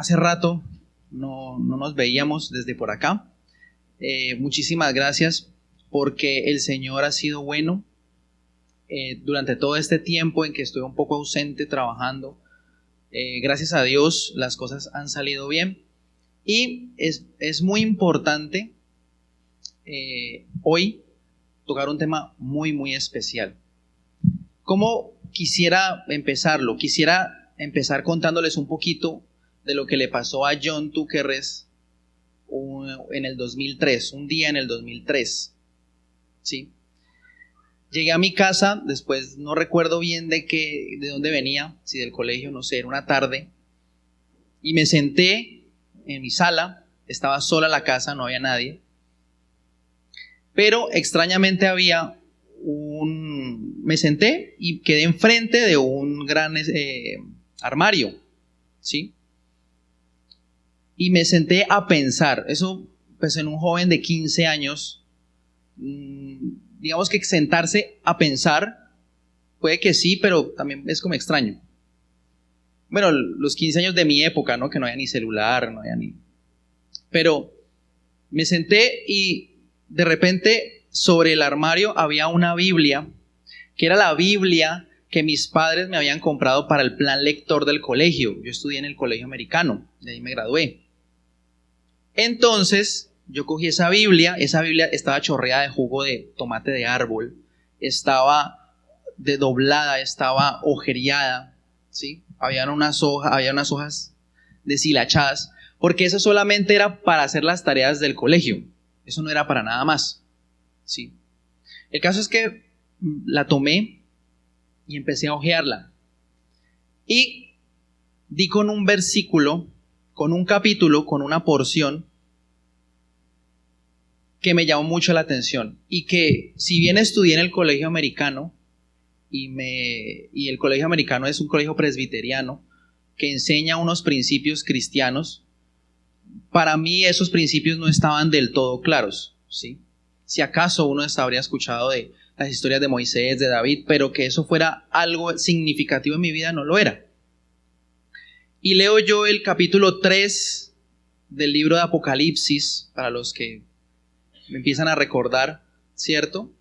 Hace rato no nos veíamos desde por acá. Muchísimas gracias porque el Señor ha sido bueno durante todo este tiempo en que estuve un poco ausente trabajando. Gracias a Dios las cosas han salido bien y es muy importante hoy tocar un tema muy muy especial. ¿Cómo quisiera empezarlo? Quisiera empezar contándoles un poquito de lo que le pasó a John Túquerres en el 2003, un día en el 2003, ¿sí? Llegué a mi casa, después no recuerdo bien de dónde venía, si del colegio, no sé, era una tarde, y me senté en mi sala, estaba sola la casa, no había nadie, pero extrañamente me senté y quedé enfrente de un gran armario, ¿sí? Y me senté a pensar, eso pues en un joven de 15 años, digamos que sentarse a pensar, puede que sí, pero también es como extraño. Bueno, los 15 años de mi época, ¿no? Que no había ni celular, no había ni... Pero me senté y de repente sobre el armario había una Biblia, que era la Biblia que mis padres me habían comprado para el plan lector del colegio. Yo estudié en el colegio americano, de ahí me gradué. Entonces, yo cogí esa Biblia estaba chorreada de jugo de tomate de árbol, estaba doblada, estaba agujereada, ¿sí? Había unas hojas deshilachadas, porque eso solamente era para hacer las tareas del colegio, eso no era para nada más, ¿sí? El caso es que la tomé y empecé a hojearla, y di con un versículo, con un capítulo, con una porción que me llamó mucho la atención y que si bien estudié en el colegio americano y el colegio americano es un colegio presbiteriano que enseña unos principios cristianos, para mí esos principios no estaban del todo claros, ¿sí? Si acaso uno habría escuchado de las historias de Moisés, de David, pero que eso fuera algo significativo en mi vida no lo era. Y leo yo el capítulo 3 del libro de Apocalipsis, para los que me empiezan a recordar, ¿cierto?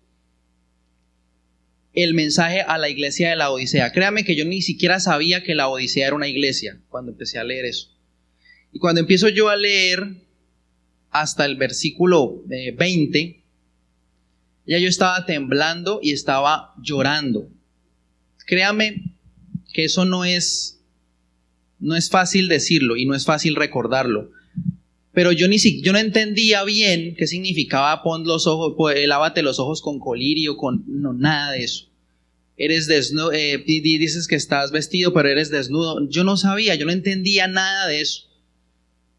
El mensaje a la iglesia de la Odisea. Créanme que yo ni siquiera sabía que la Odisea era una iglesia cuando empecé a leer eso. Y cuando empiezo yo a leer hasta el versículo 20, ya yo estaba temblando y estaba llorando. Créanme que eso no es fácil decirlo y no es fácil recordarlo, pero yo no entendía bien qué significaba lávate los ojos con colirio, no, nada de eso. Eres desnudo, dices que estás vestido, pero eres desnudo. Yo no sabía, yo no entendía nada de eso.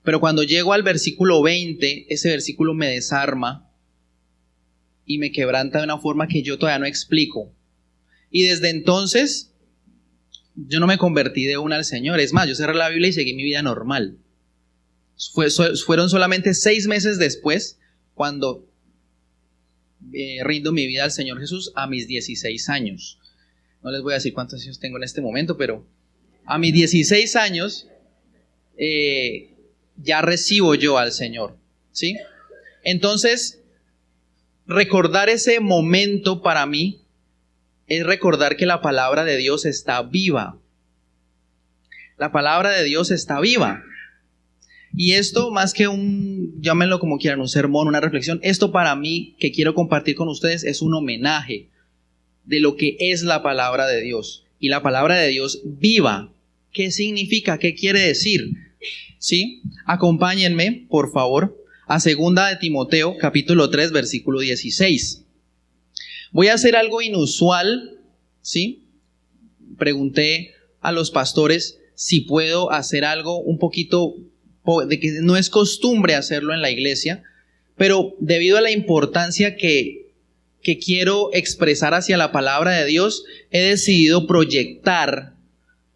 Pero cuando llego al versículo 20, ese versículo me desarma y me quebranta de una forma que yo todavía no explico. Y desde entonces yo no me convertí de una al Señor. Es más, yo cerré la Biblia y seguí mi vida normal. Fueron solamente 6 meses después cuando rindo mi vida al Señor Jesús a mis 16 años. No les voy a decir cuántos años tengo en este momento, pero a mis 16 años ya recibo yo al Señor, ¿sí? Entonces, recordar ese momento para mí es recordar que la palabra de Dios está viva. La palabra de Dios está viva. Y esto, más que llámenlo como quieran, un sermón, una reflexión, esto para mí, que quiero compartir con ustedes, es un homenaje de lo que es la palabra de Dios. Y la palabra de Dios viva. ¿Qué significa? ¿Qué quiere decir? ¿Sí? Acompáñenme, por favor, a 2 de Timoteo, capítulo 3, versículo 16. Voy a hacer algo inusual, ¿sí? Pregunté a los pastores si puedo hacer algo un poquito de que no es costumbre hacerlo en la iglesia, pero debido a la importancia que quiero expresar hacia la palabra de Dios, he decidido proyectar,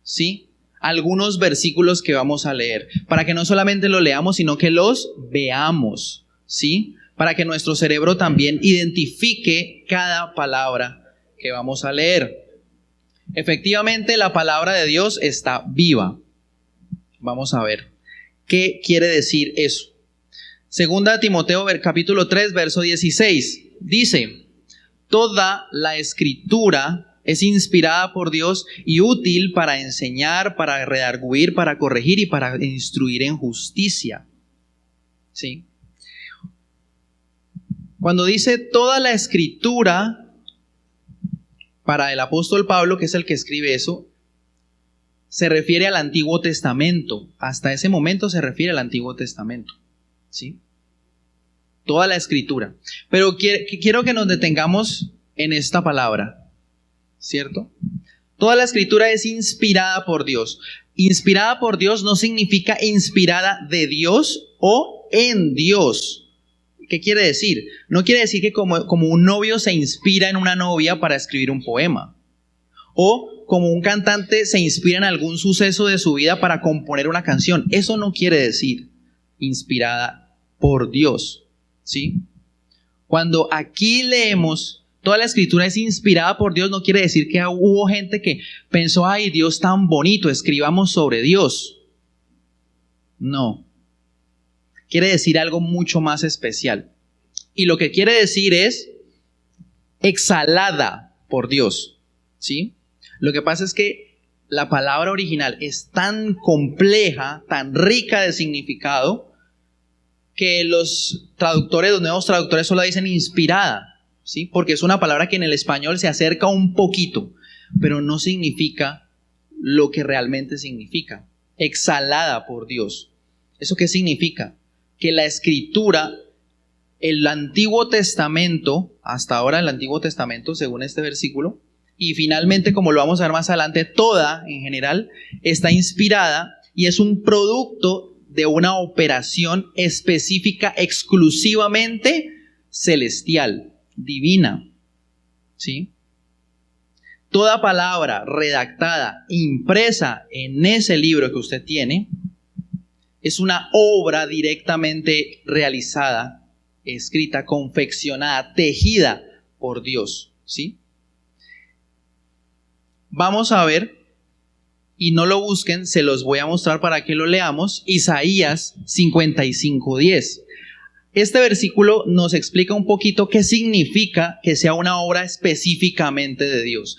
¿sí?, algunos versículos que vamos a leer, para que no solamente los leamos, sino que los veamos, ¿sí?, para que nuestro cerebro también identifique cada palabra que vamos a leer. Efectivamente, la palabra de Dios está viva. Vamos a ver. ¿Qué quiere decir eso? Segunda Timoteo capítulo 3, verso 16. Dice: toda la escritura es inspirada por Dios y útil para enseñar, para redarguir, para corregir y para instruir en justicia. ¿Sí? Cuando dice toda la escritura, para el apóstol Pablo, que es el que escribe eso, se refiere al Antiguo Testamento. Hasta ese momento se refiere al Antiguo Testamento. ¿Sí? Toda la escritura. Pero quiero que nos detengamos en esta palabra, ¿cierto? Toda la escritura es inspirada por Dios. Inspirada por Dios no significa inspirada de Dios o en Dios. ¿Qué quiere decir? No quiere decir que como un novio se inspira en una novia para escribir un poema. O como un cantante se inspira en algún suceso de su vida para componer una canción. Eso no quiere decir inspirada por Dios. ¿Sí? Cuando aquí leemos toda la escritura es inspirada por Dios, no quiere decir que hubo gente que pensó: ay, Dios tan bonito, escribamos sobre Dios. No. Quiere decir algo mucho más especial. Y lo que quiere decir es exhalada por Dios. ¿Sí? Lo que pasa es que la palabra original es tan compleja, tan rica de significado, que los nuevos traductores solo dicen inspirada, ¿sí? Porque es una palabra que en el español se acerca un poquito, pero no significa lo que realmente significa. Exhalada por Dios. ¿Eso qué significa? Que la escritura, el Antiguo Testamento, hasta ahora el Antiguo Testamento, según este versículo, y finalmente, como lo vamos a ver más adelante, toda en general está inspirada y es un producto de una operación específica, exclusivamente celestial, divina. ¿Sí? Toda palabra redactada, impresa en ese libro que usted tiene, es una obra directamente realizada, escrita, confeccionada, tejida por Dios. ¿Sí? Vamos a ver, y no lo busquen, se los voy a mostrar para que lo leamos, Isaías 55:10. Este versículo nos explica un poquito qué significa que sea una obra específicamente de Dios.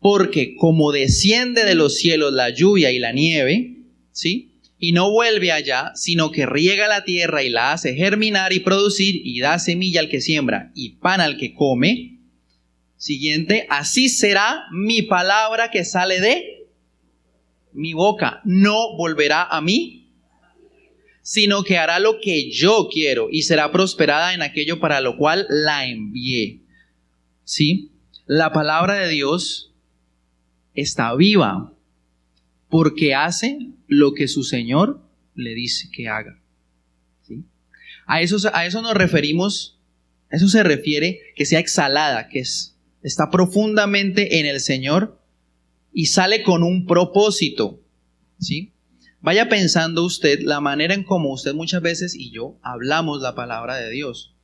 Porque como desciende de los cielos la lluvia y la nieve, ¿sí? Y no vuelve allá, sino que riega la tierra y la hace germinar y producir y da semilla al que siembra y pan al que come. Siguiente, así será mi palabra que sale de mi boca, no volverá a mí, sino que hará lo que yo quiero y será prosperada en aquello para lo cual la envié. ¿Sí? La palabra de Dios está viva porque hace lo que su Señor le dice que haga. ¿Sí? A eso nos referimos, a eso se refiere que sea exhalada, que está profundamente en el Señor y sale con un propósito. ¿Sí? Vaya pensando usted la manera en cómo usted muchas veces y yo hablamos la palabra de Dios.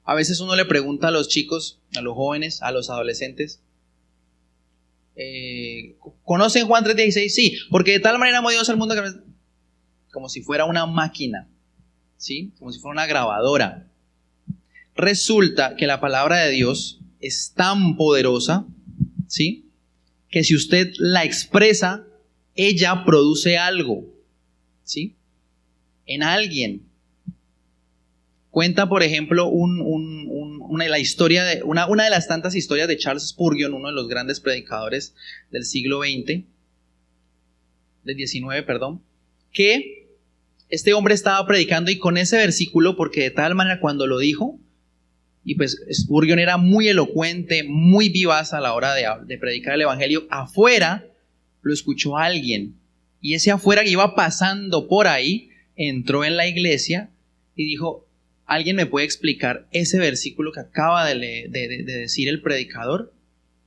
A veces uno le pregunta a los chicos, a los jóvenes, a los adolescentes, ¿conocen Juan 3:16? Sí, porque de tal manera amó Dios al mundo que... Como si fuera una máquina, ¿sí? Como si fuera una grabadora. Resulta que la palabra de Dios es tan poderosa, ¿sí? Que si usted la expresa, ella produce algo, ¿sí? En alguien. Cuenta, por ejemplo, una de las tantas historias de Charles Spurgeon, uno de los grandes predicadores del siglo XX, del XIX, perdón, que este hombre estaba predicando y con ese versículo, porque de tal manera cuando lo dijo, y pues Spurgeon era muy elocuente, muy vivaz a la hora de predicar el evangelio, afuera lo escuchó alguien, y ese afuera que iba pasando por ahí, entró en la iglesia y dijo: ¿alguien me puede explicar ese versículo que acaba de decir el predicador?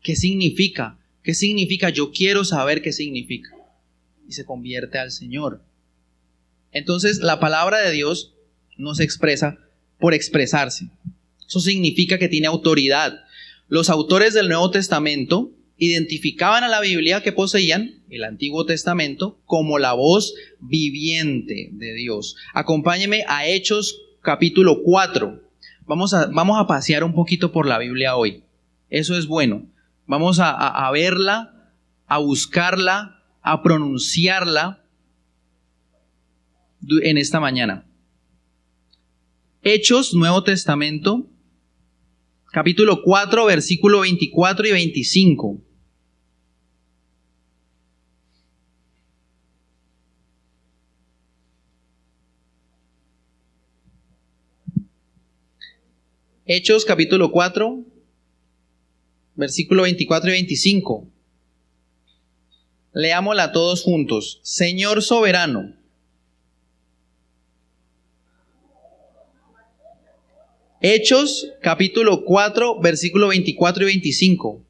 ¿Qué significa? ¿Qué significa? Yo quiero saber qué significa. Y se convierte al Señor. Entonces, la palabra de Dios no se expresa por expresarse. Eso significa que tiene autoridad. Los autores del Nuevo Testamento identificaban a la Biblia que poseían, el Antiguo Testamento, como la voz viviente de Dios. Acompáñeme a Hechos capítulo 4. Vamos a pasear un poquito por la Biblia hoy. Eso es bueno. Vamos a verla, a buscarla, a pronunciarla en esta mañana. Hechos, Nuevo Testamento, capítulo 4, versículo 24 y 25. Hechos, capítulo 4, versículo 24 y 25. Leámosla todos juntos. Señor soberano, Hechos, capítulo 4, versículo 24 y 25.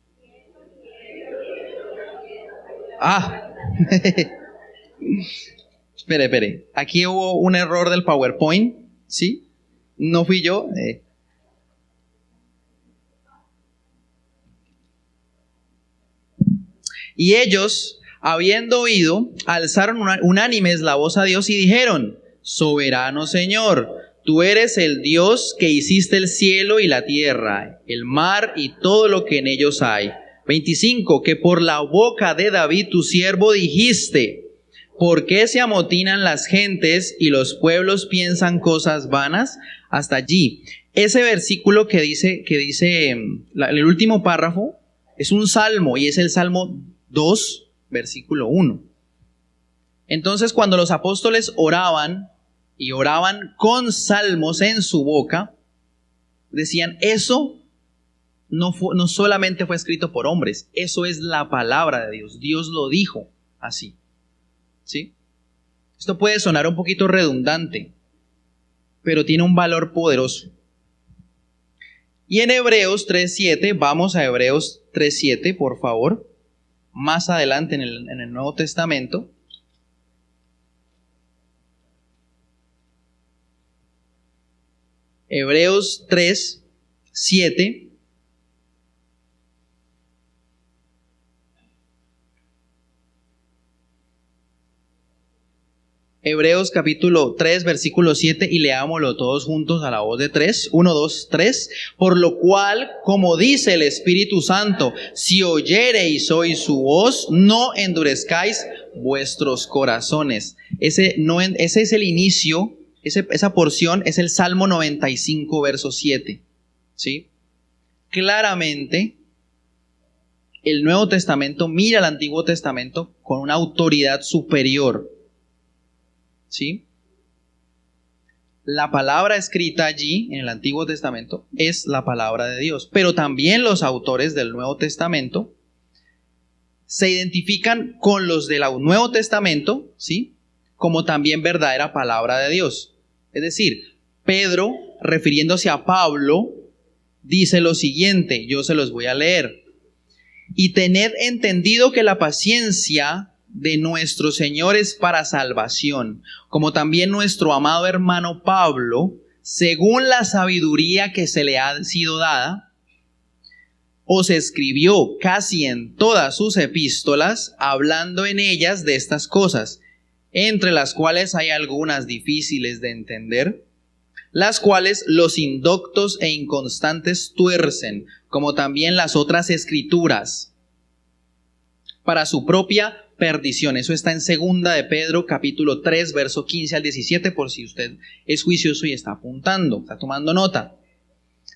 Espere. Aquí hubo un error del PowerPoint, ¿sí? No fui yo. Y ellos, habiendo oído, alzaron unánimes la voz a Dios y dijeron: Soberano Señor, tú eres el Dios que hiciste el cielo y la tierra, el mar y todo lo que en ellos hay. 25, que por la boca de David tu siervo dijiste: ¿por qué se amotinan las gentes y los pueblos piensan cosas vanas? Hasta allí. Ese versículo que dice el último párrafo es un salmo, y es el Salmo 2, versículo 1. Entonces, cuando los apóstoles oraban, y oraban con salmos en su boca, decían: eso no solamente fue escrito por hombres, eso es la palabra de Dios. Dios lo dijo así. ¿Sí? Esto puede sonar un poquito redundante, pero tiene un valor poderoso. Y en Hebreos 3:7, vamos a Hebreos 3:7, por favor, más adelante en el Nuevo Testamento. Hebreos 3:7. Hebreos capítulo 3, versículo 7, y leámoslo todos juntos a la voz de 3. 1, 2, 3. Por lo cual, como dice el Espíritu Santo, si oyereis hoy su voz, no endurezcáis vuestros corazones. Ese es el inicio. Esa porción es el Salmo 95, verso 7. ¿Sí? Claramente, el Nuevo Testamento mira al Antiguo Testamento con una autoridad superior. ¿Sí? La palabra escrita allí, en el Antiguo Testamento, es la palabra de Dios. Pero también los autores del Nuevo Testamento se identifican con los del Nuevo Testamento, ¿sí?, como también verdadera palabra de Dios. Es decir, Pedro, refiriéndose a Pablo, dice lo siguiente, yo se los voy a leer. Y tened entendido que la paciencia de nuestro Señor es para salvación, como también nuestro amado hermano Pablo, según la sabiduría que se le ha sido dada, os escribió casi en todas sus epístolas, hablando en ellas de estas cosas, entre las cuales hay algunas difíciles de entender, las cuales los indoctos e inconstantes tuercen, como también las otras escrituras, para su propia perdición. Eso está en 2 de Pedro, capítulo 3, verso 15 al 17, por si usted es juicioso y está apuntando, está tomando nota.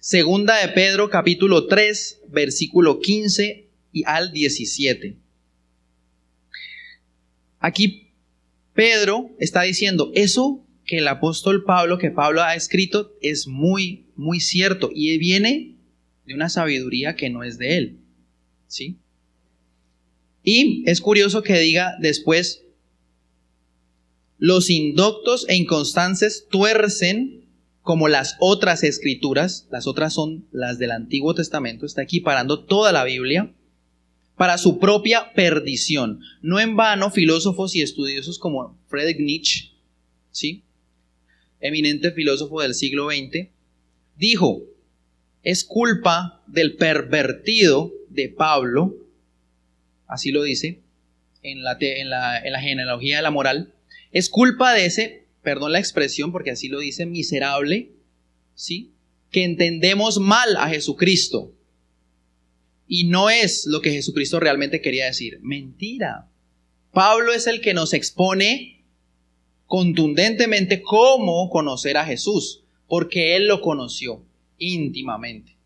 2 de Pedro, capítulo 3, versículo 15 y al 17. Aquí Pedro está diciendo, eso que el apóstol Pablo, que Pablo ha escrito, es muy, muy cierto, y viene de una sabiduría que no es de él, ¿sí? Y es curioso que diga después, los indoctos e inconstantes tuercen como las otras escrituras, las otras son las del Antiguo Testamento, está equiparando toda la Biblia, para su propia perdición. No en vano, filósofos y estudiosos como Friedrich Nietzsche, ¿sí?, eminente filósofo del siglo XX, dijo, es culpa del pervertido de Pablo así lo dice en la genealogía de la moral, es culpa de ese, perdón la expresión porque así lo dice, miserable, ¿sí? Que entendemos mal a Jesucristo. Y no es lo que Jesucristo realmente quería decir. Mentira. Pablo es el que nos expone contundentemente cómo conocer a Jesús, porque él lo conoció íntimamente.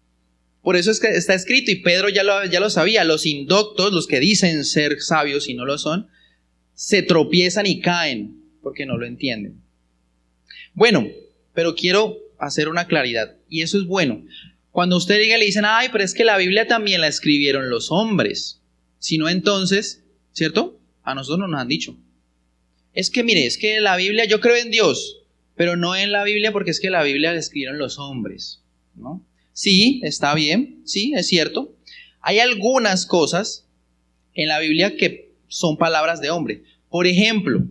Por eso es que está escrito, y Pedro ya lo sabía, los indoctos, los que dicen ser sabios y no lo son, se tropiezan y caen porque no lo entienden. Bueno, pero quiero hacer una claridad, y eso es bueno. Cuando usted diga, le dicen, ay, pero es que la Biblia también la escribieron los hombres. Si no, entonces, ¿cierto? A nosotros no nos han dicho. Es que mire, es que la Biblia, yo creo en Dios, pero no en la Biblia porque es que la Biblia la escribieron los hombres, ¿no? Sí, está bien, sí, es cierto. Hay algunas cosas en la Biblia que son palabras de hombre. Por ejemplo,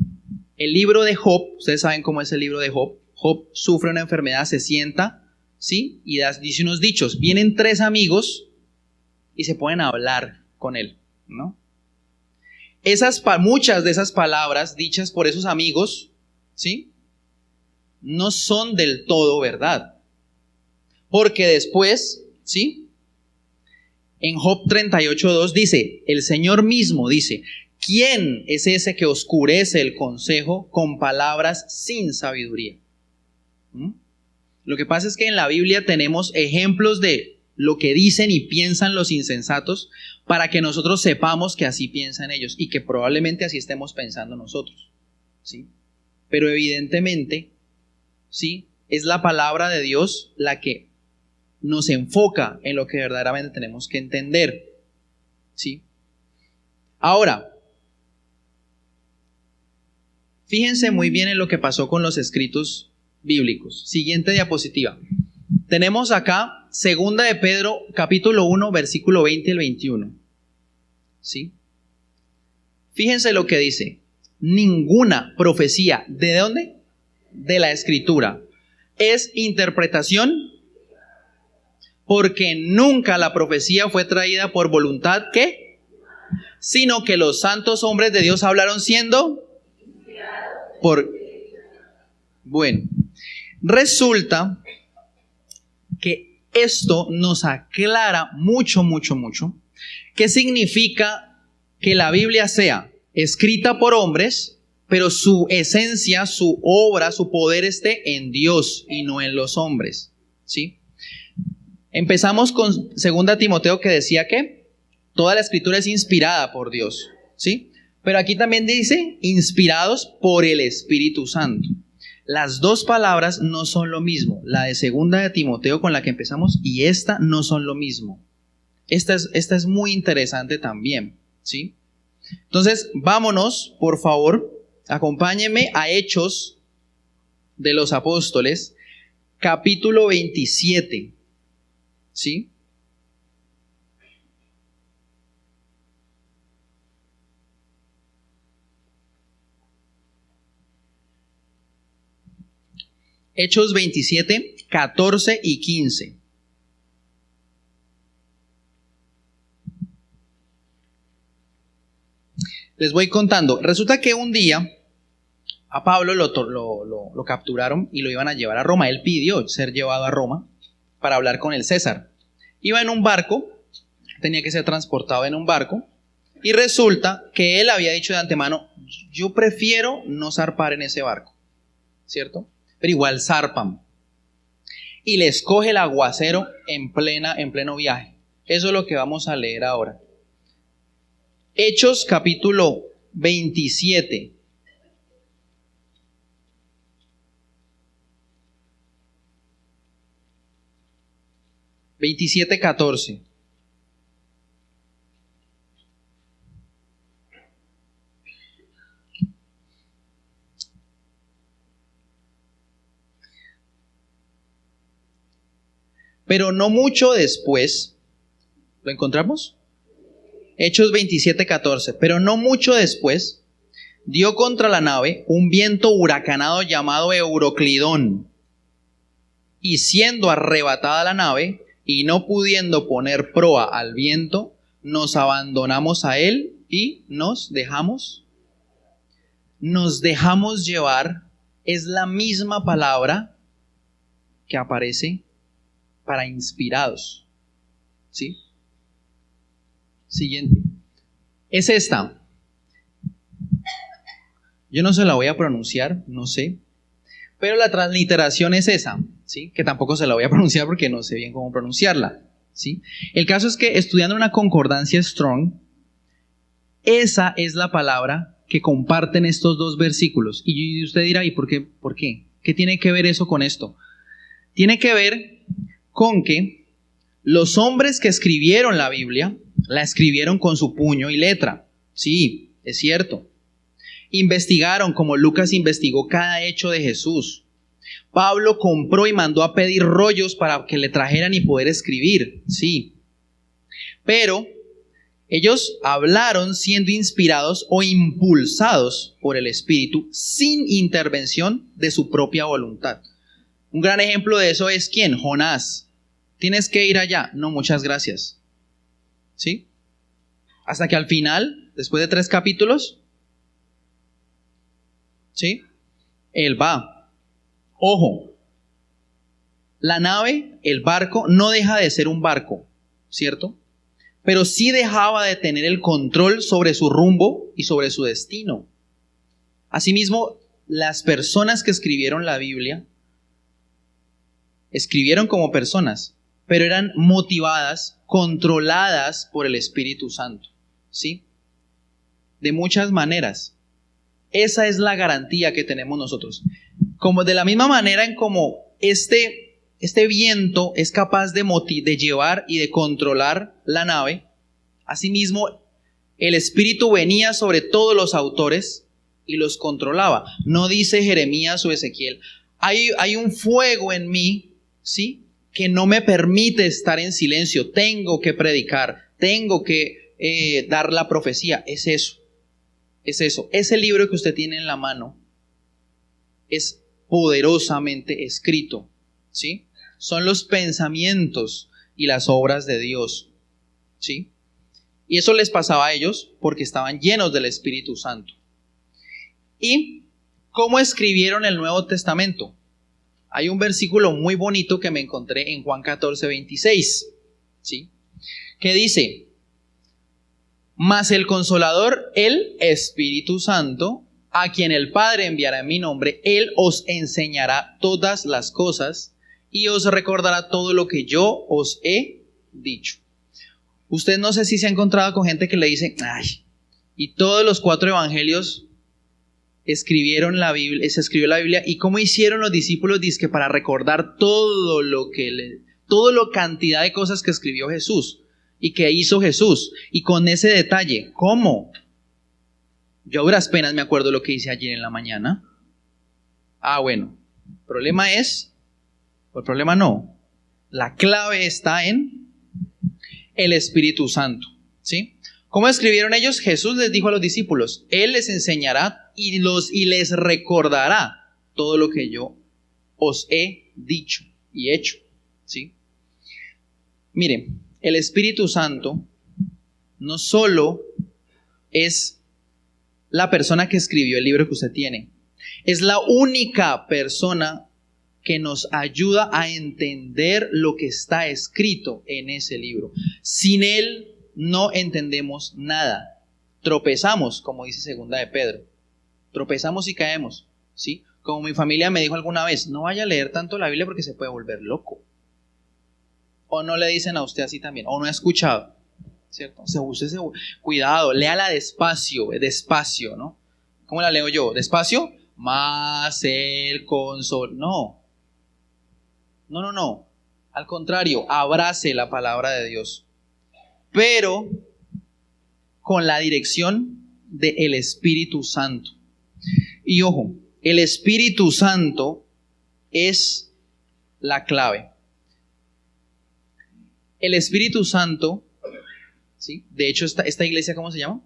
el libro de Job, ustedes saben cómo es el libro de Job. Job sufre una enfermedad, se sienta, ¿sí? Y dice unos dichos. Vienen 3 amigos y se ponen a hablar con él, ¿no? Muchas de esas palabras dichas por esos amigos, ¿sí? No son del todo verdad. Porque después, ¿sí? En Job 38:2 dice, el Señor mismo dice, ¿quién es ese que oscurece el consejo con palabras sin sabiduría? Lo que pasa es que en la Biblia tenemos ejemplos de lo que dicen y piensan los insensatos para que nosotros sepamos que así piensan ellos y que probablemente así estemos pensando nosotros, ¿sí? Pero evidentemente, ¿sí? Es la palabra de Dios la que nos enfoca en lo que verdaderamente tenemos que entender, ¿sí? Ahora, fíjense muy bien en lo que pasó con los escritos bíblicos. Siguiente diapositiva. Tenemos acá Segunda de Pedro, capítulo 1, versículo 20 al 21. ¿Sí? Fíjense lo que dice. Ninguna profecía, ¿de dónde? De la Escritura. Es interpretación, porque nunca la profecía fue traída por voluntad, ¿qué? Sino que los santos hombres de Dios hablaron siendo por... Bueno, resulta que esto nos aclara mucho qué significa que la Biblia sea escrita por hombres, pero su esencia, su obra, su poder esté en Dios y no en los hombres, ¿sí? Empezamos con 2 Timoteo que decía que toda la escritura es inspirada por Dios, ¿sí? Pero aquí también dice inspirados por el Espíritu Santo. Las dos palabras no son lo mismo. La de 2 de Timoteo con la que empezamos y esta no son lo mismo. Esta es muy interesante también, ¿sí? Entonces, vámonos, por favor, acompáñenme a Hechos de los Apóstoles, capítulo 27, ¿sí? Hechos 27, 14 y 15. Les voy contando. Resulta que un día a Pablo lo capturaron y lo iban a llevar a Roma. Él pidió ser llevado a Roma para hablar con el César. Iba en un barco, tenía que ser transportado en un barco, y resulta que él había dicho de antemano, yo prefiero no zarpar en ese barco, ¿cierto? Pero igual zarpan. Y les coge el aguacero en pleno viaje. Eso es lo que vamos a leer ahora. Hechos capítulo 27. Veintisiete, 14. Pero no mucho después, ¿lo encontramos? Hechos 27, 14. Pero no mucho después, dio contra la nave un viento huracanado llamado Euroclidón. Y siendo arrebatada la nave, y no pudiendo poner proa al viento, nos abandonamos a él y nos dejamos llevar. Es la misma palabra que aparece para inspirados. ¿Sí? Siguiente. Es esta. Yo no se la voy a pronunciar, no sé. Pero la transliteración es esa, ¿sí? Que tampoco se la voy a pronunciar porque no sé bien cómo pronunciarla, ¿sí? El caso es que estudiando una concordancia Strong, esa es la palabra que comparten estos dos versículos. Y usted dirá, ¿y por qué? ¿Por qué? ¿Qué tiene que ver eso con esto? Tiene que ver con que los hombres que escribieron la Biblia, la escribieron con su puño y letra. Sí, es cierto. Investigaron como Lucas investigó cada hecho de Jesús. Pablo compró y mandó a pedir rollos para que le trajeran y poder escribir. Sí. Pero ellos hablaron siendo inspirados o impulsados por el Espíritu sin intervención de su propia voluntad. Un gran ejemplo de eso es ¿quién? Jonás. ¿Tienes que ir allá? No, muchas gracias. ¿Sí? Hasta que al final, después de 3 capítulos, ¿sí? Él va. Ojo, la nave, el barco, no deja de ser un barco, ¿cierto? Pero sí dejaba de tener el control sobre su rumbo y sobre su destino. Asimismo, las personas que escribieron la Biblia, escribieron como personas, pero eran motivadas, controladas por el Espíritu Santo, ¿sí? De muchas maneras. Esa es la garantía que tenemos nosotros. Como de la misma manera en como este viento es capaz de llevar y de controlar la nave, asimismo el Espíritu venía sobre todos los autores y los controlaba. No dice Jeremías o Ezequiel, hay un fuego en mí, ¿sí?, que no me permite estar en silencio, tengo que predicar, tengo que dar la profecía. Es eso. Ese libro que usted tiene en la mano es poderosamente escrito, ¿sí? Son los pensamientos y las obras de Dios, ¿sí? Y eso les pasaba a ellos porque estaban llenos del Espíritu Santo. ¿Y cómo escribieron el Nuevo Testamento? Hay un versículo muy bonito que me encontré en Juan 14:26, ¿sí? Que dice: mas el Consolador, el Espíritu Santo, a quien el Padre enviará en mi nombre, Él os enseñará todas las cosas y os recordará todo lo que yo os he dicho. Usted no sé si se ha encontrado con gente que le dice, ay, y todos los 4 evangelios se escribió la Biblia, y cómo hicieron los discípulos, dizque para recordar toda la cantidad de cosas que escribió Jesús y que hizo Jesús, y con ese detalle, ¿cómo? Yo a duras penas me acuerdo lo que hice ayer en la mañana. Bueno, el problema no, la clave está en el Espíritu Santo, ¿sí? ¿Cómo escribieron ellos? Jesús les dijo a los discípulos, Él les enseñará y les recordará todo lo que yo os he dicho y hecho, ¿sí? Miren, el Espíritu Santo no solo es la persona que escribió el libro que usted tiene, es la única persona que nos ayuda a entender lo que está escrito en ese libro. Sin Él no entendemos nada. Tropezamos, como dice segunda de Pedro. Tropezamos y caemos, ¿sí? Como mi familia me dijo alguna vez, no vaya a leer tanto la Biblia porque se puede volver loco. O no le dicen a usted así también, o no ha escuchado, ¿cierto? Cuidado, léala despacio, ¿no? ¿Cómo la leo yo? ¿Despacio? Más el consol. No. Al contrario, abrace la palabra de Dios, pero con la dirección del Espíritu Santo. Y ojo, el Espíritu Santo es la clave. El Espíritu Santo, ¿sí? De hecho, esta iglesia, ¿cómo se llama?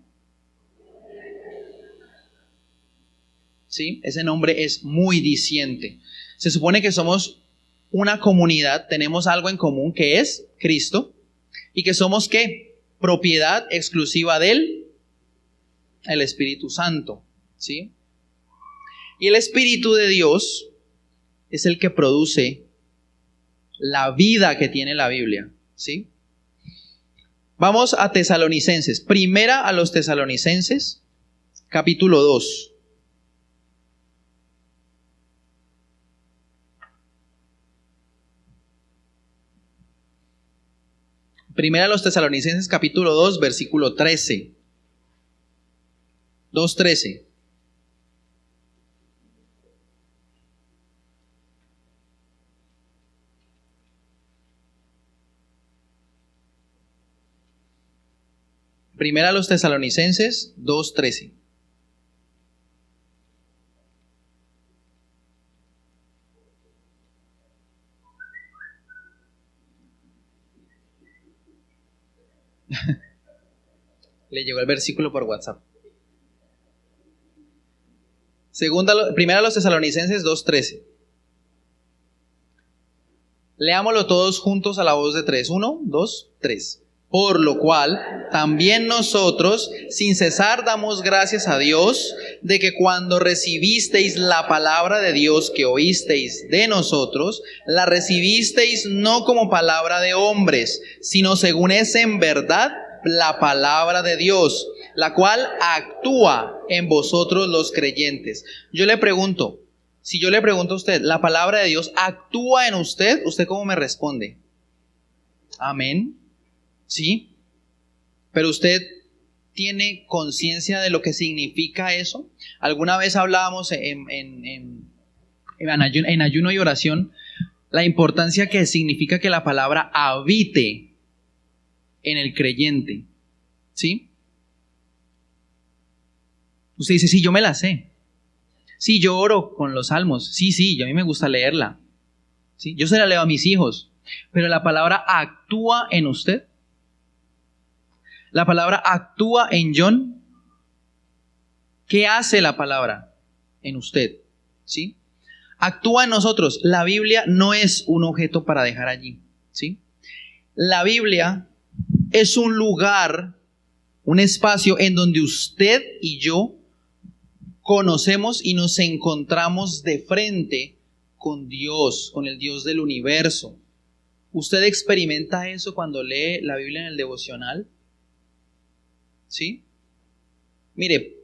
¿Sí? Ese nombre es muy diciente. Se supone que somos una comunidad, tenemos algo en común que es Cristo, y que somos ¿qué? Propiedad exclusiva del el Espíritu Santo, ¿sí? Y el Espíritu de Dios es el que produce la vida que tiene la Biblia, ¿sí? Vamos a Tesalonicenses. Primera a los Tesalonicenses, capítulo 2. Primera a los Tesalonicenses, capítulo 2, versículo 13. 2:13. Primera a los Tesalonicenses 2:13. Le llegó el versículo por WhatsApp. Primera a los Tesalonicenses 2:13. Leámoslo todos juntos a la voz de 3. 1, 2, 3. Por lo cual, también nosotros, sin cesar, damos gracias a Dios de que cuando recibisteis la palabra de Dios que oísteis de nosotros, la recibisteis no como palabra de hombres, sino según es en verdad la palabra de Dios, la cual actúa en vosotros los creyentes. Yo le pregunto, si yo le pregunto a usted, ¿la palabra de Dios actúa en usted? ¿Usted cómo me responde? Amén. ¿Sí? Pero usted tiene conciencia de lo que significa eso. Alguna vez hablábamos en ayuno y oración la importancia que significa que la palabra habite en el creyente. ¿Sí? Usted dice, sí, yo me la sé. Sí, yo oro con los salmos. Sí, a mí me gusta leerla. ¿Sí? Yo se la leo a mis hijos. Pero la palabra actúa en usted. La palabra actúa en John. ¿Qué hace la palabra en usted? ¿Sí? Actúa en nosotros. La Biblia no es un objeto para dejar allí. ¿Sí? La Biblia es un lugar, un espacio en donde usted y yo conocemos y nos encontramos de frente con Dios, con el Dios del universo. ¿Usted experimenta eso cuando lee la Biblia en el devocional? ¿Sí? Mire,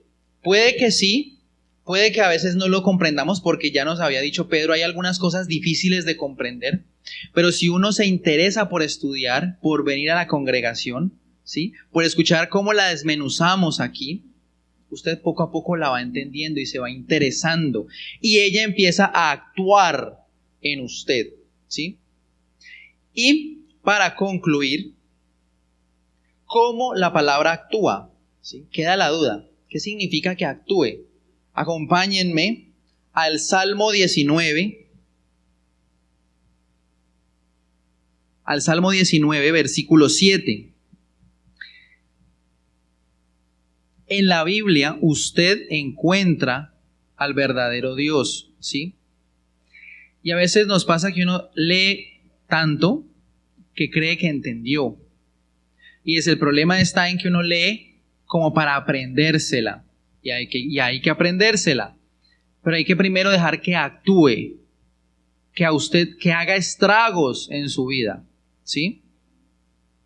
puede que sí, puede que a veces no lo comprendamos porque ya nos había dicho Pedro, hay algunas cosas difíciles de comprender, pero si uno se interesa por estudiar, por venir a la congregación, ¿sí? Por escuchar cómo la desmenuzamos aquí, usted poco a poco la va entendiendo y se va interesando y ella empieza a actuar en usted, ¿sí? Y para concluir, ¿cómo la palabra actúa? ¿Sí? Queda la duda. ¿Qué significa que actúe? Acompáñenme al Salmo 19. Al Salmo 19, versículo 7. En la Biblia usted encuentra al verdadero Dios, ¿sí? Y a veces nos pasa que uno lee tanto que cree que entendió. Y el problema está en que uno lee como para aprendérsela. Y hay que aprendérsela. Pero hay que primero dejar que actúe. Que haga estragos en su vida. ¿Sí?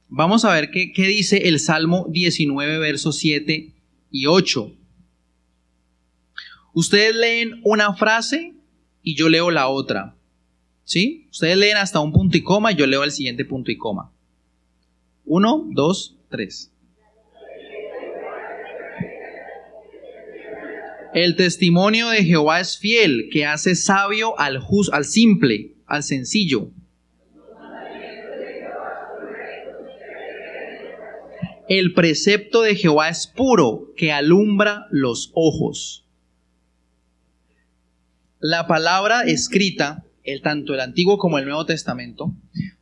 Vamos a ver qué dice el Salmo 19, versos 7 y 8. Ustedes leen una frase y yo leo la otra. ¿Sí? Ustedes leen hasta un punto y coma y yo leo el siguiente punto y coma. 1, 2, 3. El testimonio de Jehová es fiel, que hace sabio al simple, al sencillo. El precepto de Jehová es puro, que alumbra los ojos. La palabra escrita, tanto el Antiguo como el Nuevo Testamento,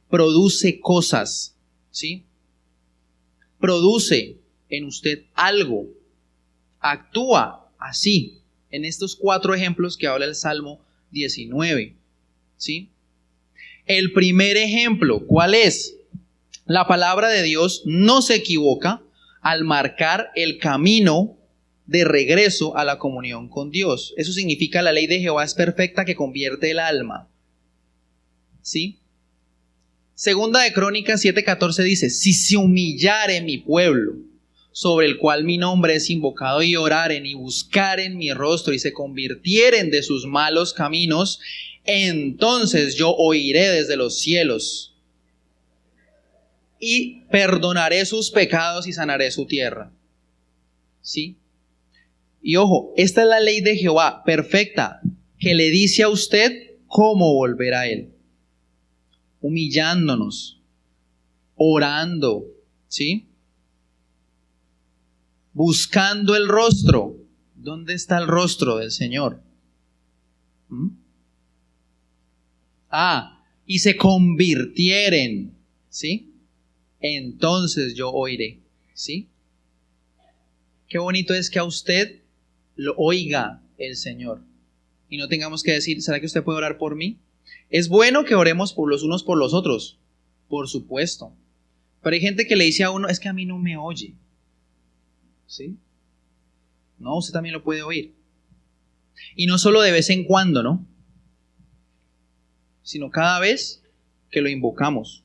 produce cosas, ¿sí? Produce en usted algo, actúa así, en estos 4 ejemplos que habla el Salmo 19, ¿sí? El primer ejemplo, ¿cuál es? La palabra de Dios no se equivoca al marcar el camino de regreso a la comunión con Dios. Eso significa la ley de Jehová es perfecta que convierte el alma. ¿Sí? Segunda de Crónicas 7:14 dice, si se humillare mi pueblo, sobre el cual mi nombre es invocado, y oraren y buscaren mi rostro y se convirtieren de sus malos caminos, entonces yo oiré desde los cielos y perdonaré sus pecados y sanaré su tierra. ¿Sí? Y ojo, esta es la ley de Jehová perfecta que le dice a usted cómo volver a Él. Humillándonos, orando, ¿sí? Buscando el rostro. ¿Dónde está el rostro del Señor? Y se convirtieren, ¿sí? Entonces yo oiré, ¿sí? Qué bonito es que a usted lo oiga el Señor y no tengamos que decir, ¿será que usted puede orar por mí? Es bueno que oremos por los unos por los otros, por supuesto, pero hay gente que le dice a uno, es que a mí no me oye, ¿sí? No, usted también lo puede oír. Y no solo de vez en cuando, ¿no? Sino cada vez que lo invocamos.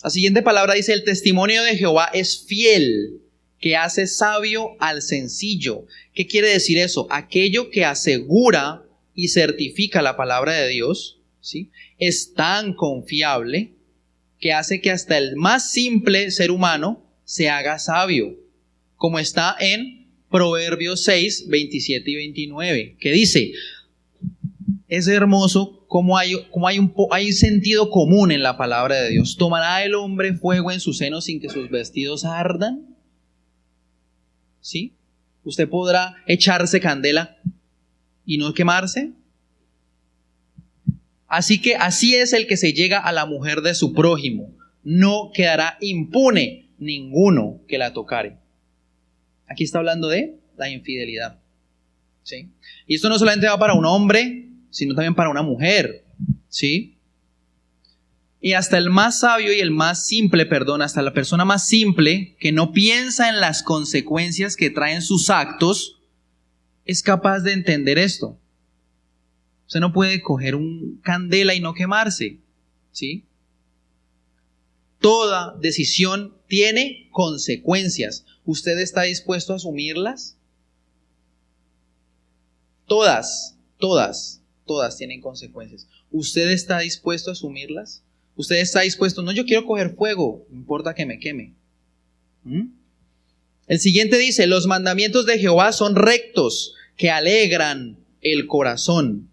La siguiente palabra dice, el testimonio de Jehová es fiel, que hace sabio al sencillo. ¿Qué quiere decir eso? Aquello que asegura y certifica la palabra de Dios, ¿sí? Es tan confiable que hace que hasta el más simple ser humano se haga sabio, como está en Proverbios 6, 27 y 29, que dice, es hermoso como hay sentido común en la palabra de Dios. ¿Tomará el hombre fuego en su seno sin que sus vestidos ardan? ¿Sí? ¿Usted podrá echarse candela y no quemarse? Así que así es el que se llega a la mujer de su prójimo. No quedará impune ninguno que la tocare. Aquí está hablando de la infidelidad, ¿sí? Y esto no solamente va para un hombre, sino también para una mujer, ¿sí? Y hasta el más sabio y el más simple, hasta la persona más simple que no piensa en las consecuencias que traen sus actos, es capaz de entender esto. Usted no puede coger un candela y no quemarse, ¿sí? Toda decisión tiene consecuencias. ¿Usted está dispuesto a asumirlas? Todas tienen consecuencias. ¿Usted está dispuesto a asumirlas? ¿Usted está dispuesto? No, yo quiero coger fuego, no importa que me queme. El siguiente dice, los mandamientos de Jehová son rectos, que alegran el corazón.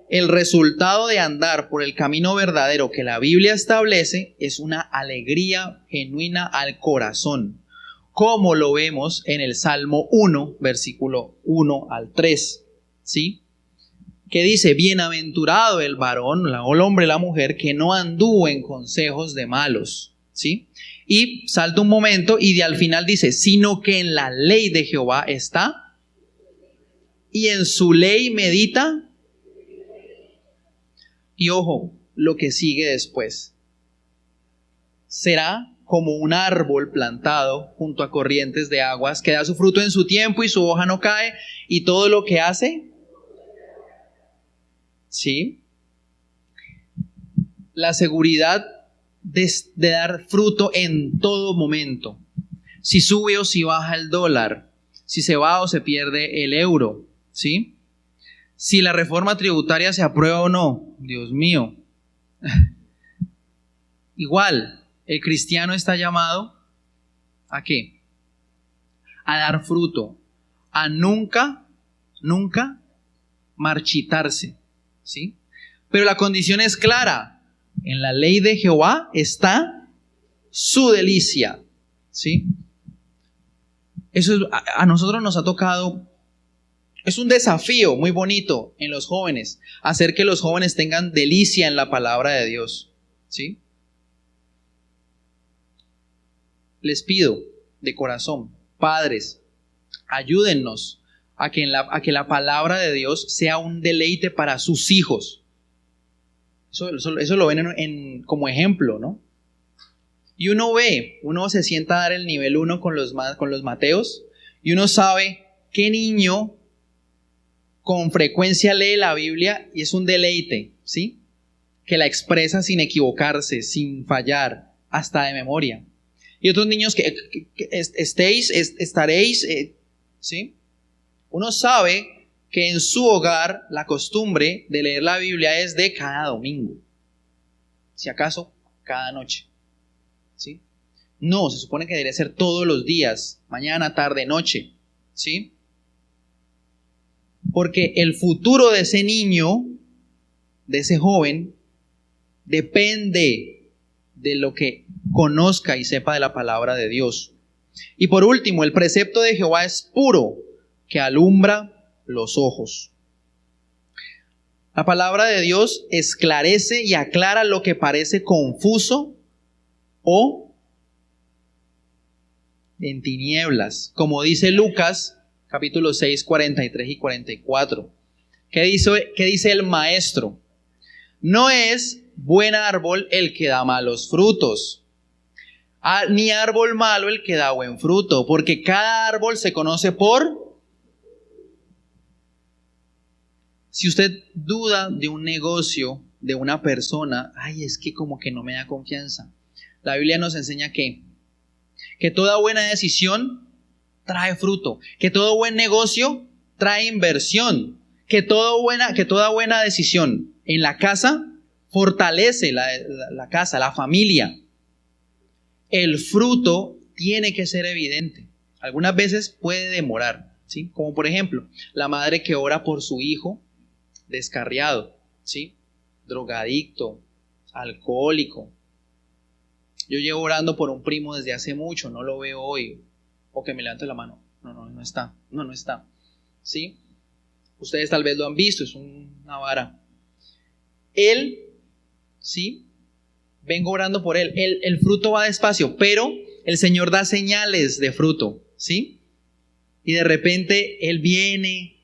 El resultado de andar por el camino verdadero que la Biblia establece es una alegría genuina al corazón, como lo vemos en el Salmo 1, versículo 1 al 3, ¿sí? Que dice, bienaventurado el varón, o el hombre, la mujer, que no anduvo en consejos de malos, ¿sí? Y salta un momento y al final dice, sino que en la ley de Jehová está, y en su ley medita. Y ojo, lo que sigue después. Será como un árbol plantado junto a corrientes de aguas, que da su fruto en su tiempo y su hoja no cae, y todo lo que hace, ¿sí? La seguridad de dar fruto en todo momento. Si sube o si baja el dólar, si se va o se pierde el euro, ¿sí? Si la reforma tributaria se aprueba o no, Dios mío. Igual, el cristiano está llamado ¿a qué? A dar fruto, a nunca marchitarse, ¿sí? Pero la condición es clara. En la ley de Jehová está su delicia, ¿sí? Eso a nosotros nos ha tocado. Es un desafío muy bonito en los jóvenes, hacer que los jóvenes tengan delicia en la palabra de Dios, ¿sí? Les pido de corazón, padres, ayúdennos a que la palabra de Dios sea un deleite para sus hijos. Eso lo ven como ejemplo, ¿no? Y uno se sienta a dar el nivel 1 con los Mateos, Y uno sabe qué niño con frecuencia lee la Biblia y es un deleite, ¿sí? Que la expresa sin equivocarse, sin fallar, hasta de memoria. Y otros niños que estaréis, ¿sí? Uno sabe que en su hogar la costumbre de leer la Biblia es de cada domingo. Si acaso, cada noche, ¿sí? No, se supone que debería ser todos los días, mañana, tarde, noche, ¿sí? Porque el futuro de ese niño, de ese joven, depende de lo que conozca y sepa de la palabra de Dios. Y por último, el precepto de Jehová es puro, que alumbra los ojos. La palabra de Dios esclarece y aclara lo que parece confuso o en tinieblas, como dice Lucas, capítulo 6, 43 y 44. ¿Qué dice el maestro? No es buen árbol el que da malos frutos, ni árbol malo el que da buen fruto, porque cada árbol se conoce por... Si usted duda de un negocio, de una persona, ay, es que como que no me da confianza. La Biblia nos enseña que toda buena decisión trae fruto, que todo buen negocio trae inversión, que toda buena decisión en la casa fortalece la casa, la familia. El fruto tiene que ser evidente. Algunas veces puede demorar, ¿sí? Como por ejemplo, la madre que ora por su hijo descarriado, ¿sí? Drogadicto, alcohólico. Yo llevo orando por un primo desde hace mucho, no lo veo hoy. O que me levante la mano. No está. No está. ¿Sí? Ustedes tal vez lo han visto, es una vara. Él, ¿sí? Vengo orando por él. El fruto va despacio, pero el Señor da señales de fruto, ¿sí? Y de repente Él viene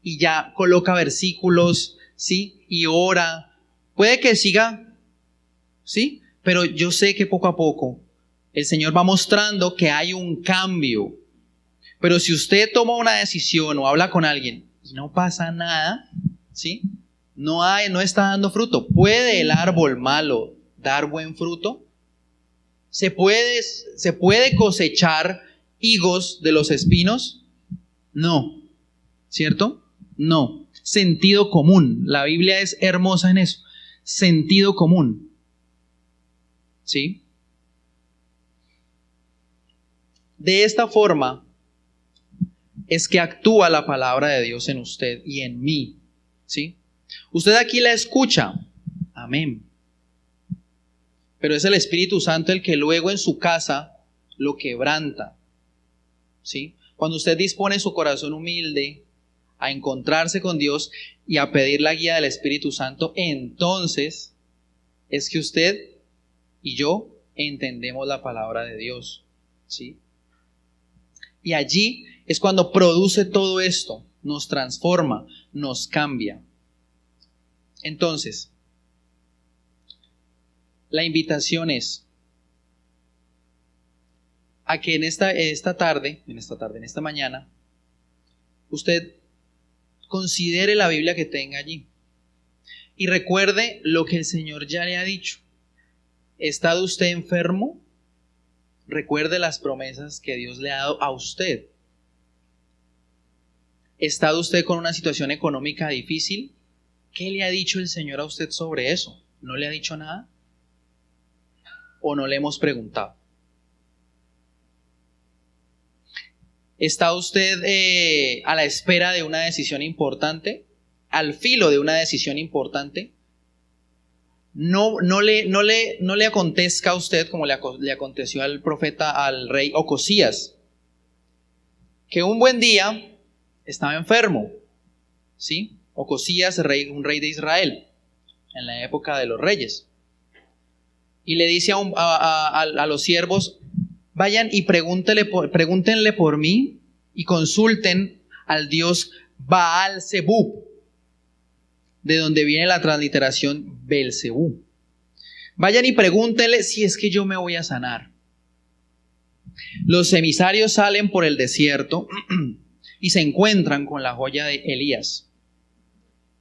y ya coloca versículos, ¿sí? Y ora. Puede que siga, ¿sí? Pero yo sé que poco a poco el Señor va mostrando que hay un cambio. Pero si usted toma una decisión o habla con alguien y no pasa nada, ¿sí? No está dando fruto. ¿Puede el árbol malo dar buen fruto? ¿Se puede cosechar higos de los espinos? No. ¿Cierto? No. Sentido común. La Biblia es hermosa en eso. Sentido común. ¿Sí? De esta forma es que actúa la palabra de Dios en usted y en mí. ¿Sí? Usted aquí la escucha. Amén. Pero es el Espíritu Santo el que luego en su casa lo quebranta. ¿Sí? Cuando usted dispone su corazón humilde a encontrarse con Dios y a pedir la guía del Espíritu Santo, entonces es que usted y yo entendemos la palabra de Dios. ¿Sí? Y allí es cuando produce todo esto, nos transforma, nos cambia. Entonces, la invitación es a que en esta mañana, usted considere la Biblia que tenga allí y recuerde lo que el Señor ya le ha dicho. ¿Está usted enfermo? Recuerde las promesas que Dios le ha dado a usted. ¿Está usted con una situación económica difícil? ¿Qué le ha dicho el Señor a usted sobre eso? ¿No le ha dicho nada? ¿O no le hemos preguntado? ¿Está usted a la espera de una decisión importante? ¿Al filo de una decisión importante? No le acontezca a usted como le aconteció al profeta, al rey Ocosías, que un buen día estaba enfermo, ¿sí? Ocosías, un rey de Israel, en la época de los reyes. Y le dice a los siervos, vayan y pregúntenle por mí y consulten al dios Baal-Zebub, de donde viene la transliteración Belcebú. Vayan y pregúntenle si es que yo me voy a sanar. Los emisarios salen por el desierto y se encuentran con la joya de Elías.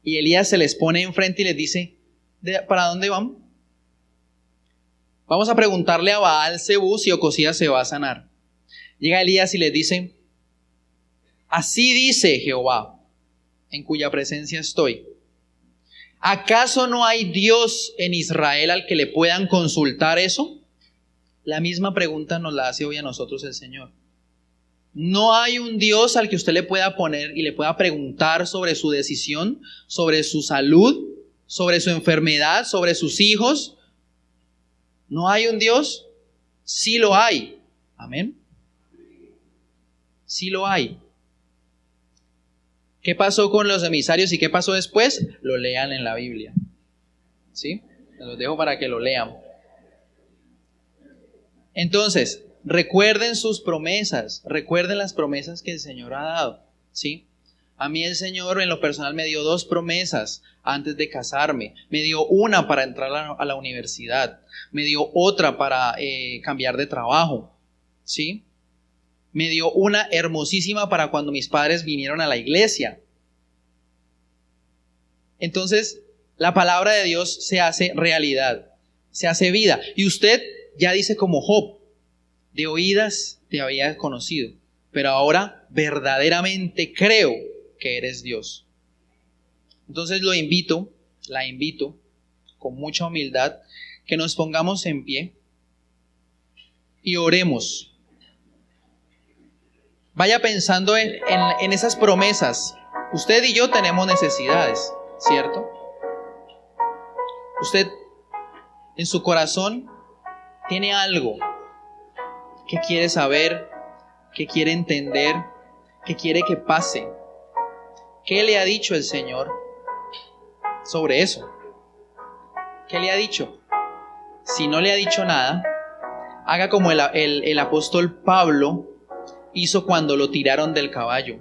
Y Elías se les pone enfrente y les dice, ¿para dónde van? Vamos a preguntarle a Baal-Zebú si Ocosías se va a sanar. Llega Elías y les dice, así dice Jehová, en cuya presencia estoy. ¿Acaso no hay Dios en Israel al que le puedan consultar eso? La misma pregunta nos la hace hoy a nosotros el Señor. No hay un Dios al que usted le pueda poner y le pueda preguntar sobre su decisión, sobre su salud, sobre su enfermedad, sobre sus hijos. ¿No hay un Dios? Sí lo hay. Amén. Sí lo hay. ¿Qué pasó con los emisarios y qué pasó después? Lo lean en la Biblia. ¿Sí? Se los dejo para que lo lean. Entonces, recuerden sus promesas, recuerden las promesas que el Señor ha dado, ¿sí? A mí el Señor en lo personal me dio 2 promesas antes de casarme. Me dio una para entrar a la universidad, me dio otra para cambiar de trabajo, ¿sí? Me dio una hermosísima para cuando mis padres vinieron a la iglesia. Entonces, la palabra de Dios se hace realidad, se hace vida. Y usted ya dice como Job, de oídas te había conocido, pero ahora verdaderamente creo que eres Dios. Entonces la invito, con mucha humildad, que nos pongamos en pie y oremos. Vaya pensando en esas promesas. Usted y yo tenemos necesidades, ¿cierto? Usted en su corazón tiene algo que quiere saber, que quiere entender, que quiere que pase. ¿Qué le ha dicho el Señor sobre eso? ¿Qué le ha dicho? Si no le ha dicho nada, haga como el apóstol Pablo hizo cuando lo tiraron del caballo.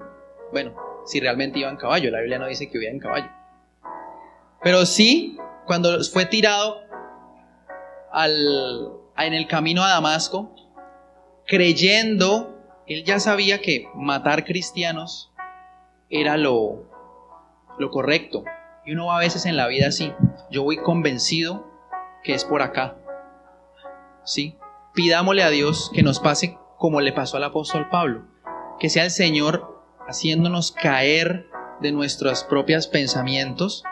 Bueno, si realmente iba en caballo, la Biblia no dice que iba en caballo. Pero sí, cuando fue tirado en el camino a Damasco, creyendo, él ya sabía que matar cristianos era lo correcto. Y uno va a veces en la vida así. Yo voy convencido que es por acá. ¿Sí? Pidámosle a Dios que nos pase como le pasó al apóstol Pablo. Que sea el Señor haciéndonos caer de nuestros propios pensamientos.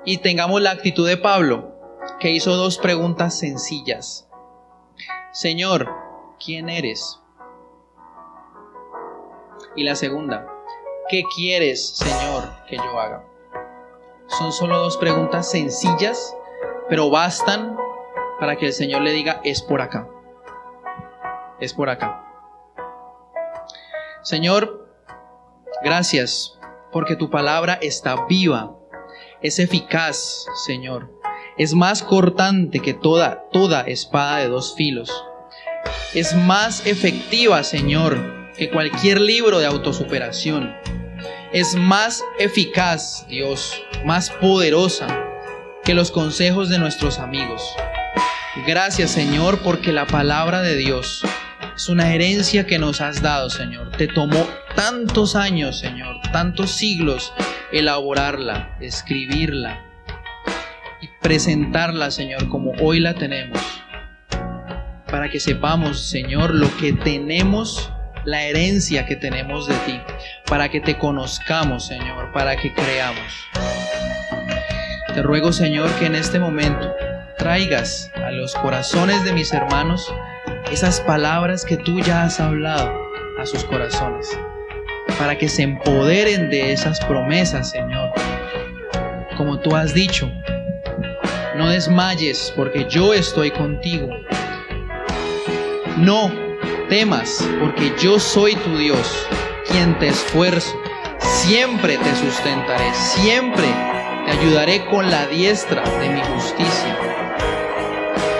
Y tengamos la actitud de Pablo, que hizo 2 preguntas sencillas. Señor, ¿quién eres? Y la segunda, ¿qué quieres, Señor, que yo haga? Son solo 2 preguntas sencillas, pero bastan para que el Señor le diga, es por acá. Es por acá. Señor, gracias, porque tu palabra está viva, es eficaz, Señor. Es más cortante que toda espada de 2 filos. Es más efectiva, Señor, que cualquier libro de autosuperación. Es más eficaz, Dios, más poderosa que los consejos de nuestros amigos. Gracias, Señor, porque la palabra de Dios es una herencia que nos has dado, Señor. Te tomó tantos años, Señor, tantos siglos elaborarla, escribirla y presentarla, Señor, como hoy la tenemos. Para que sepamos, Señor, lo que tenemos, la herencia que tenemos de ti, para que te conozcamos, Señor, para que creamos. Te ruego, Señor, que en este momento traigas a los corazones de mis hermanos esas palabras que tú ya has hablado a sus corazones, para que se empoderen de esas promesas, Señor. Como tú has dicho, no desmayes porque yo estoy contigo. No temas, porque yo soy tu Dios, quien te esfuerzo. Siempre te sustentaré, siempre te ayudaré con la diestra de mi justicia.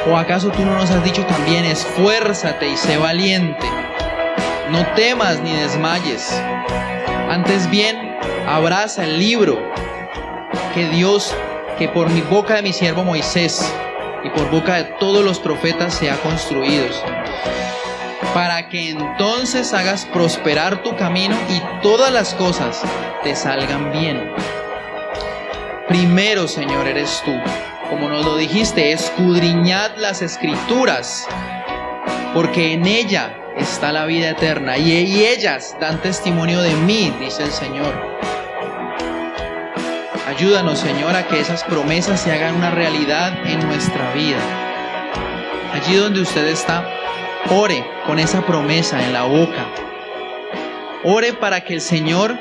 ¿O acaso tú no nos has dicho también, esfuérzate y sé valiente? No temas ni desmayes. Antes bien, abraza el libro que Dios, que por mi boca de mi siervo Moisés y por boca de todos los profetas se ha construido, Señor. para que entonces hagas prosperar tu camino y todas las cosas te salgan bien. Primero, Señor, eres tú. Como nos lo dijiste, escudriñad las Escrituras, porque en ella está la vida eterna, y ellas dan testimonio de mí, dice el Señor. Ayúdanos, Señor, a que esas promesas se hagan una realidad en nuestra vida. Allí donde usted está, ore con esa promesa en la boca. Ore para que el Señor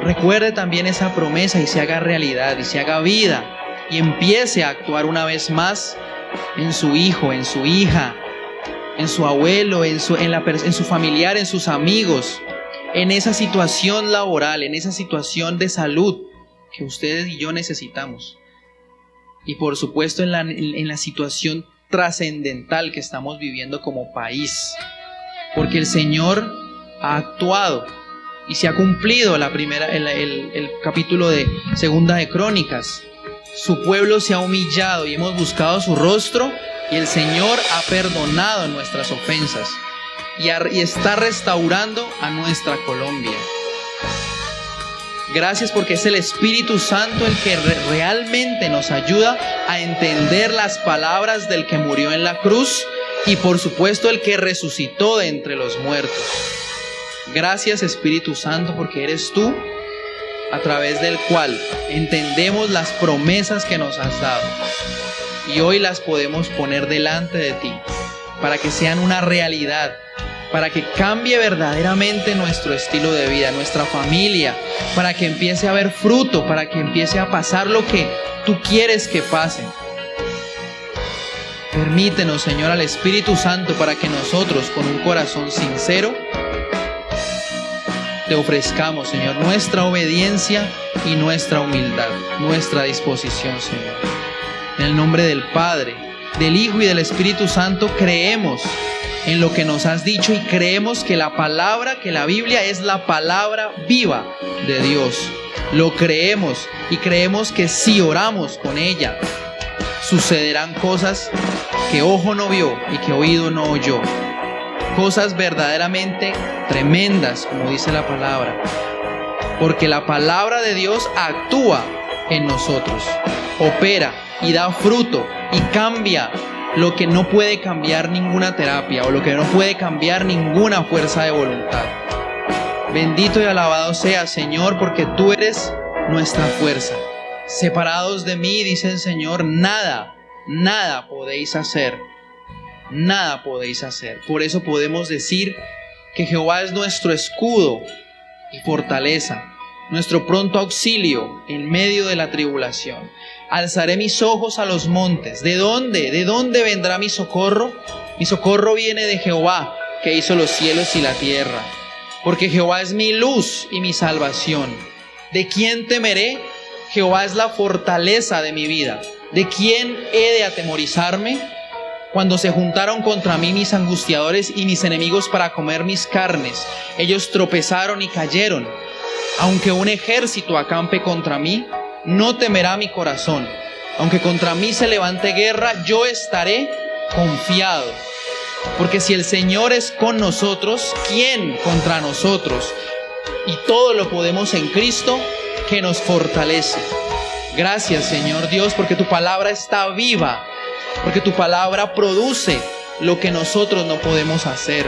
recuerde también esa promesa y se haga realidad y se haga vida y empiece a actuar una vez más en su hijo, en su hija, en su abuelo, en su familiar, en sus amigos, en esa situación laboral, en esa situación de salud que ustedes y yo necesitamos. Y por supuesto en la situación trascendental que estamos viviendo como país. Porque el Señor ha actuado y se ha cumplido el capítulo de Segunda de Crónicas. Su pueblo se ha humillado y hemos buscado su rostro, y el Señor ha perdonado nuestras ofensas y está restaurando a nuestra Colombia. Gracias, porque es el Espíritu Santo el que realmente nos ayuda a entender las palabras del que murió en la cruz y por supuesto el que resucitó de entre los muertos. Gracias, Espíritu Santo, porque eres tú a través del cual entendemos las promesas que nos has dado y hoy las podemos poner delante de ti para que sean una realidad, para que cambie verdaderamente nuestro estilo de vida, nuestra familia, para que empiece a haber fruto, para que empiece a pasar lo que tú quieres que pase. Permítenos, Señor, al Espíritu Santo, para que nosotros, con un corazón sincero, te ofrezcamos, Señor, nuestra obediencia y nuestra humildad, nuestra disposición, Señor. En el nombre del Padre, del Hijo y del Espíritu Santo, creemos en lo que nos has dicho y creemos que la palabra, que la Biblia es la palabra viva de Dios. Lo creemos y creemos que si oramos con ella, sucederán cosas que ojo no vio y que oído no oyó. Cosas verdaderamente tremendas, como dice la palabra. Porque la palabra de Dios actúa en nosotros, opera y da fruto y cambia lo que no puede cambiar ninguna terapia o lo que no puede cambiar ninguna fuerza de voluntad. Bendito y alabado seas, Señor, porque tú eres nuestra fuerza. Separados de mí, dice el Señor, nada podéis hacer. Nada podéis hacer. Por eso podemos decir que Jehová es nuestro escudo y fortaleza, nuestro pronto auxilio en medio de la tribulación. Alzaré mis ojos a los montes. ¿De dónde? ¿De dónde vendrá mi socorro? Mi socorro viene de Jehová, que hizo los cielos y la tierra. Porque Jehová es mi luz y mi salvación. ¿De quién temeré? Jehová es la fortaleza de mi vida. ¿De quién he de atemorizarme? Cuando se juntaron contra mí mis angustiadores y mis enemigos para comer mis carnes, ellos tropezaron y cayeron. Aunque un ejército acampe contra mí, no temerá mi corazón. Aunque contra mí se levante guerra, yo estaré confiado. Porque si el Señor es con nosotros, ¿quién contra nosotros? Y todo lo podemos en Cristo, que nos fortalece. Gracias, Señor Dios, porque tu palabra está viva, porque tu palabra produce lo que nosotros no podemos hacer.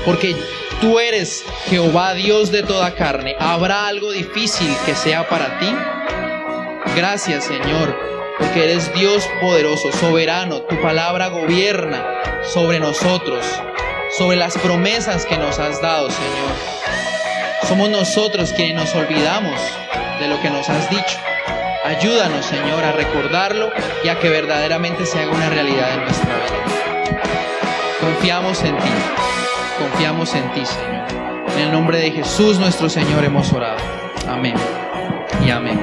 Porque tú eres Jehová, Dios de toda carne. ¿Habrá algo difícil que sea para ti? Gracias, Señor, porque eres Dios poderoso, soberano. Tu palabra gobierna sobre nosotros, sobre las promesas que nos has dado, Señor. Somos nosotros quienes nos olvidamos de lo que nos has dicho. Ayúdanos, Señor, a recordarlo y a que verdaderamente se haga una realidad en nuestra vida. Confiamos en ti, Señor. En el nombre de Jesús nuestro Señor hemos orado. Amén y amén.